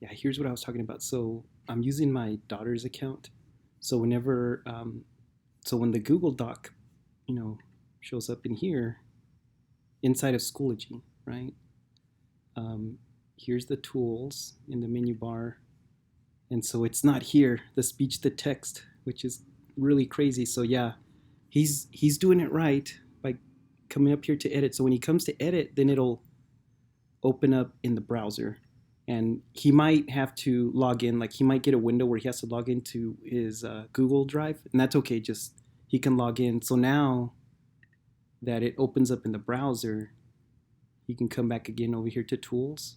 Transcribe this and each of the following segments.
yeah, here's what I was talking about. So I'm using my daughter's account. So whenever, so when the Google Doc, you know, shows up in here inside of Schoology, right? Um, Here's the tools in the menu bar, and so it's not here. The speech to text, which is really crazy. So yeah, he's doing it right by coming up here to edit. So when he comes to edit, then it'll open up in the browser, and he might have to log in. Like he might get a window where he has to log into his Google Drive, and that's okay. Just he can log in. So now that it opens up in the browser, he can come back again over here to tools,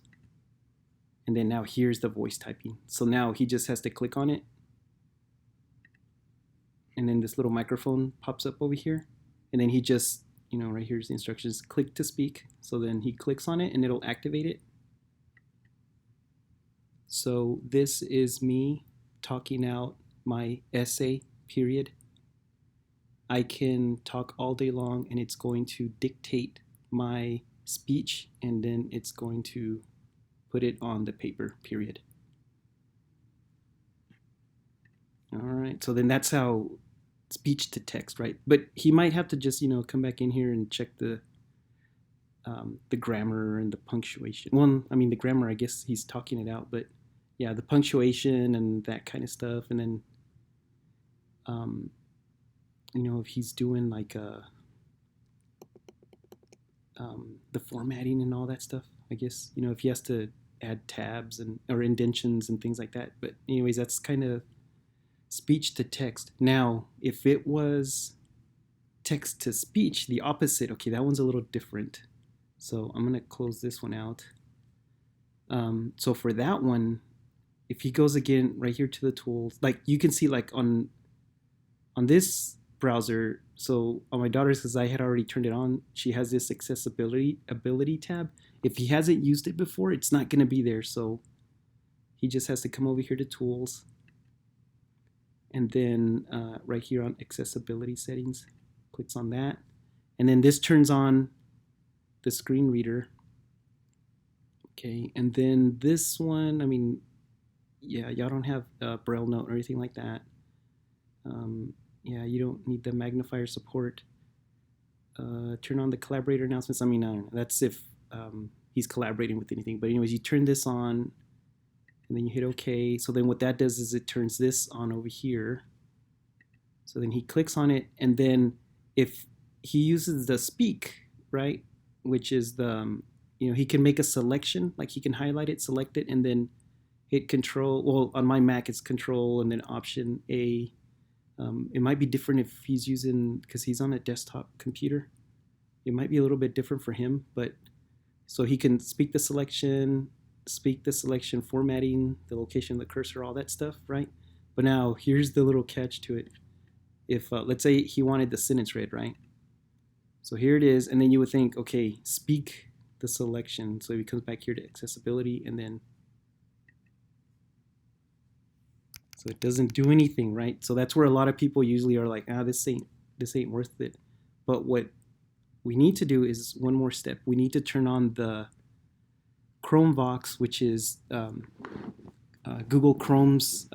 and then now here's the voice typing. So now he just has to click on it, and then this little microphone pops up over here, and then he just, right here's the instructions, click to speak. So then he clicks on it and it'll activate it. So this is me talking out my essay, period. I can talk all day long and it's going to dictate my speech, and then it's going to put it on the paper, period. All right, so then that's how speech to text, right? But he might have to just, come back in here and check the grammar and the punctuation. Well, I mean, the grammar, I guess he's talking it out, but yeah, the punctuation and that kind of stuff. And then, um, if he's doing like the formatting and all that stuff, I guess, if he has to add tabs and or indentions and things like that. But anyways, that's kind of speech to text. Now, if it was text to speech, the opposite, okay, that one's a little different. So I'm going to close this one out. So for that one, if he goes again right here to the tools, like you can see like on this browser, so on my daughter's, because I had already turned it on, she has this accessibility ability tab. If he hasn't used it before, it's not going to be there. So he just has to come over here to tools, and then right here on accessibility settings, clicks on that, and then this turns on the screen reader. Okay, and then this one, I mean, yeah, y'all don't have Braille note or anything like that. Yeah, you don't need the magnifier support. Turn on the collaborator announcements. I mean, I don't know. That's if he's collaborating with anything. But anyways, you turn this on, and then you hit OK. So then what that does is it turns this on over here. So then he clicks on it, and then if he uses the speak, right, which is the, he can make a selection, like he can highlight it, select it, and then hit Control. Well, on my Mac, it's Control and then Option A. It might be different if he's using, because he's on a desktop computer. It might be a little bit different for him, but so he can speak the selection, formatting, the location of the cursor, all that stuff, right? But now here's the little catch to it. If let's say he wanted the sentence read, right? So here it is, and then you would think, okay, speak the selection. So he comes back here to accessibility, and then so it doesn't do anything, right? So that's where a lot of people usually are like, this ain't worth it. But what we need to do is one more step. We need to turn on the Chrome Vox, which is Google Chrome's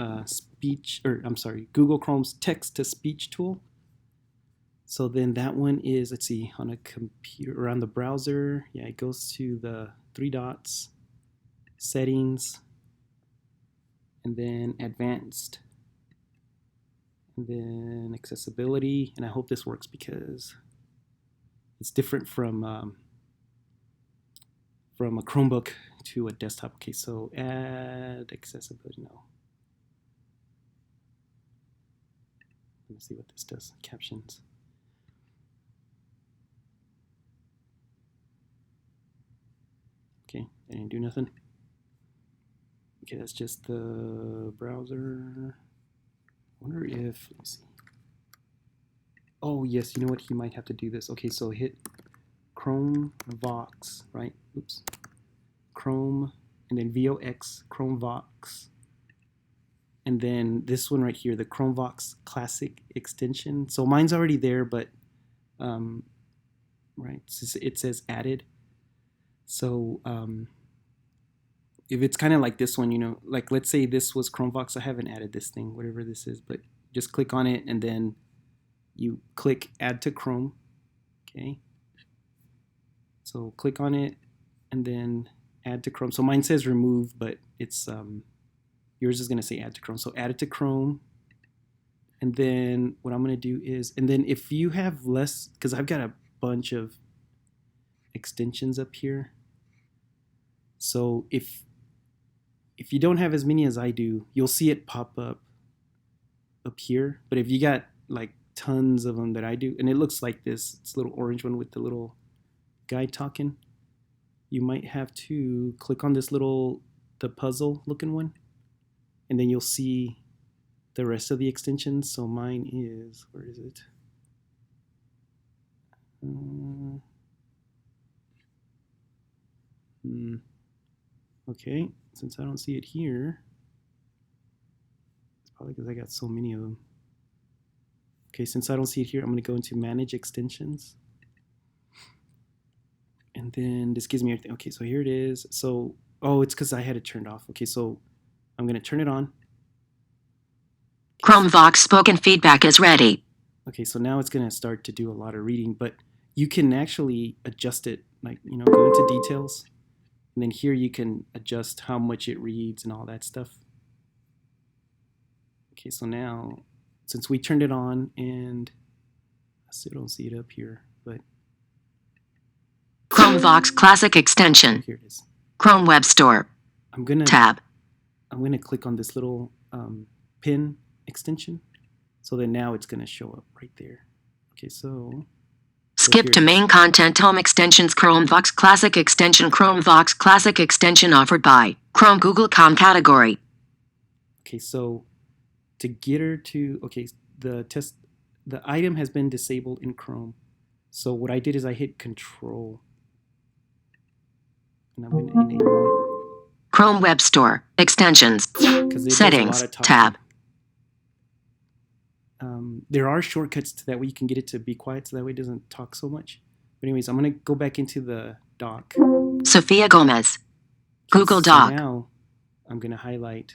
Google Chrome's text to speech tool. So then that one is, let's see, on a computer or on the browser. Yeah, it goes to the three dots, settings, and then advanced, and then accessibility. And I hope this works because it's different from a Chromebook to a desktop. Okay, so add accessibility. No. Let me see what this does. Captions. Okay, I didn't do nothing. Okay, that's just the browser. I wonder if, let me see. Oh, yes, you know what? He might have to do this. Okay, so hit Chrome Vox, right? Oops. Chrome, and then VOX, Chrome Vox. And then this one right here, the Chrome Vox Classic extension. So mine's already there, but, right, it says added. So if it's kind of like this one, like let's say this was Chromevox. I haven't added this thing, whatever this is, but just click on it and then you click add to Chrome. Okay. So click on it and then add to Chrome. So mine says remove, but it's yours is going to say add to Chrome. So add it to Chrome. And then what I'm going to do is, and then if you have less, because I've got a bunch of extensions up here. So if you don't have as many as I do, you'll see it pop up here. But if you got like tons of them that I do, and it looks like this, it's a little orange one with the little guy talking, you might have to click on this the puzzle looking one, and then you'll see the rest of the extensions. So mine is, where is it? Okay, since I don't see it here, it's probably because I got so many of them. Okay, since I don't see it here, I'm going to go into Manage Extensions. And then this gives me everything. Okay, so here it is. So, oh, it's because I had it turned off. Okay, so I'm going to turn it on. Chromevox spoken feedback is ready. Okay, so now it's going to start to do a lot of reading, but you can actually adjust it, like, go into details. And then here you can adjust how much it reads and all that stuff. Okay, so now, since we turned it on, and I still don't see it up here, but Chromevox Classic Extension. Here it is. Chrome Web Store. Tab. I'm gonna click on this little pin extension, so then now it's gonna show up right there. Okay, so skip to main content. Home extensions. Chromevox Classic Extension. Chromevox Classic Extension offered by Chrome Google.com category. Okay, so to get her to, okay, the item has been disabled in Chrome. So what I did is I hit Control, and I'm going to enable Chrome Web Store extensions. Settings tab. There are shortcuts to that way you can get it to be quiet, so that way it doesn't talk so much. But anyways, I'm going to go back into the doc. Sophia Gomez. Google Doc. So now I'm going to highlight.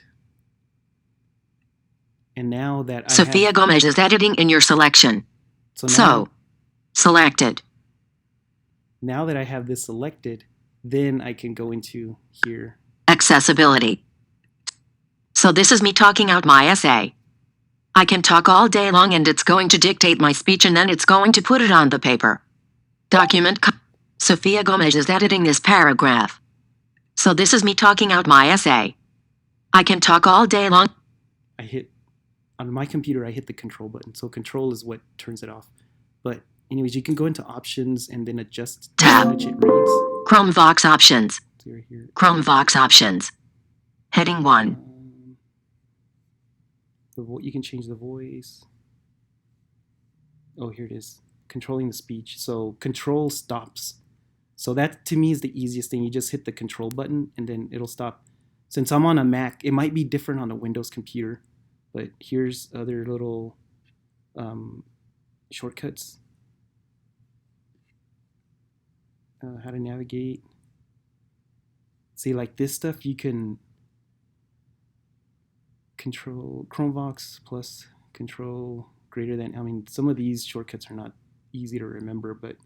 And now that Sophia Gomez is editing in your selection. So selected. Now that I have this selected, then I can go into here. Accessibility. So this is me talking out my essay. I can talk all day long and it's going to dictate my speech and then it's going to put it on the paper. Document. Sophia Gomez is editing this paragraph. So this is me talking out my essay. I can talk all day long. On my computer, I hit the Control button. So Control is what turns it off. But anyways, you can go into Options and then adjust how much it reads. Chromevox Options. Chromevox Options. Heading 1. You can change the voice. Oh, here it is. Controlling the speech. So Control stops. So that to me is the easiest thing. You just hit the Control button and then it'll stop. Since I'm on a Mac, it might be different on a Windows computer. But here's other little shortcuts. How to navigate. See, like this stuff, you can control Chromevox plus control greater than. I mean, some of these shortcuts are not easy to remember, but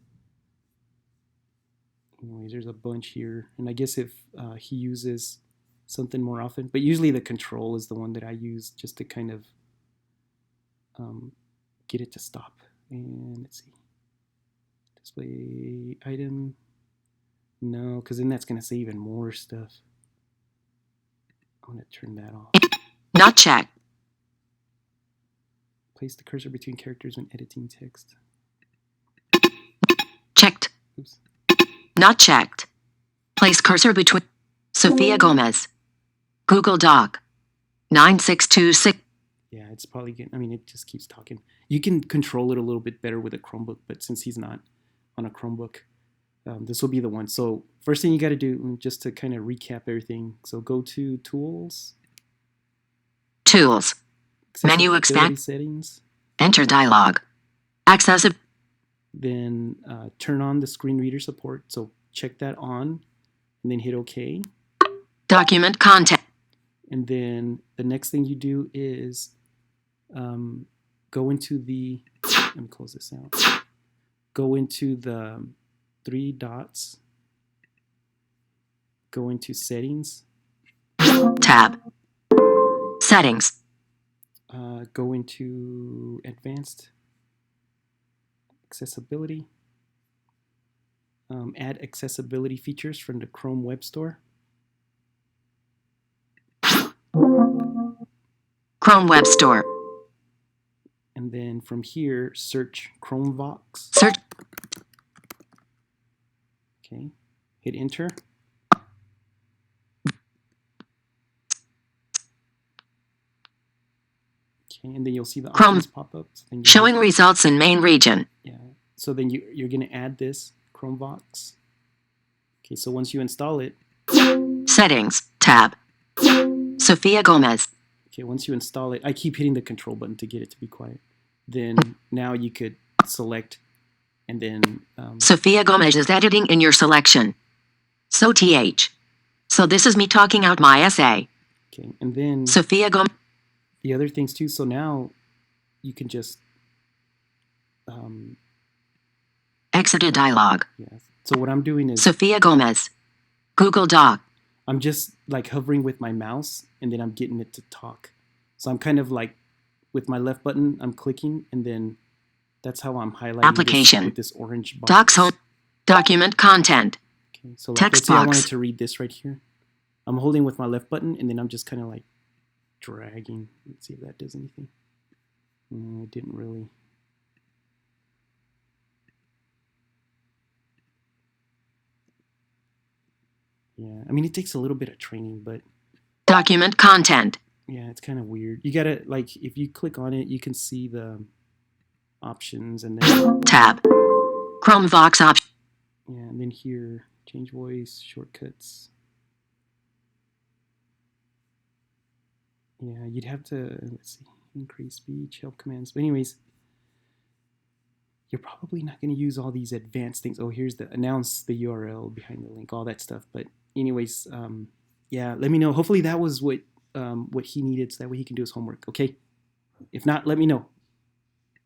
anyways, there's a bunch here. And I guess if he uses something more often, but usually the Control is the one that I use just to kind of get it to stop. And let's see, display item. No, because then that's going to say even more stuff. I'm going to turn that off. Not checked. Place the cursor between characters when editing text. Checked. Oops. Not checked. Place cursor between. Sophia Gomez. Google Doc. 9626. Yeah, it's probably getting, I mean, it just keeps talking. You can control it a little bit better with a Chromebook, but since he's not on a Chromebook, this will be the one. So first thing you got to do, just to kind of recap everything. So go to Tools. Tools. Menu expand. Settings. Enter dialog. Accessible. Then turn on the screen reader support. So check that on and then hit OK. Document content. And then the next thing you do is go into the, let me close this out. Go into the three dots. Go into settings. Tab. Settings. Go into advanced accessibility. Add accessibility features from the Chrome Web Store. Chrome Web Store. And then from here, search Chromevox. Search. Okay, hit enter. Okay, and then you'll see the Chrome options pop up. So showing results in main region. Yeah. So then you're going to add this Chromevox. Okay, so once you install it. Settings tab. Sophia Gomez. Okay, once you install it, I keep hitting the control button to get it to be quiet. Then now you could select and then. Sophia Gomez is editing in your selection. So th. So this is me talking out my essay. Okay, and then. Sophia Gomez. The other things too. So now you can just. Exit a dialog. Yeah. So what I'm doing is. Sophia Gomez. Google Doc. I'm just like hovering with my mouse and then I'm getting it to talk. So I'm kind of like with my left button, I'm clicking and then that's how I'm highlighting application this with this orange box. Docs home. Document content. Okay, so like, text let's say I box. wanted to read this right here. I'm holding with my left button and then I'm just kind of like dragging. Let's see if that does anything. No, it didn't really. Yeah, I mean, it takes a little bit of training, but. Document content. Yeah, it's kind of weird. You gotta, like, if you click on it, you can see the options and then. Tab. Chromevox option. Yeah, and then here, change voice, shortcuts. Yeah, you'd have to, let's see, increase speech, help commands. But anyways, you're probably not going to use all these advanced things. Oh, here's the announce the URL behind the link, all that stuff. But anyways, yeah, let me know. Hopefully that was what he needed so that way he can do his homework. Okay. If not, let me know.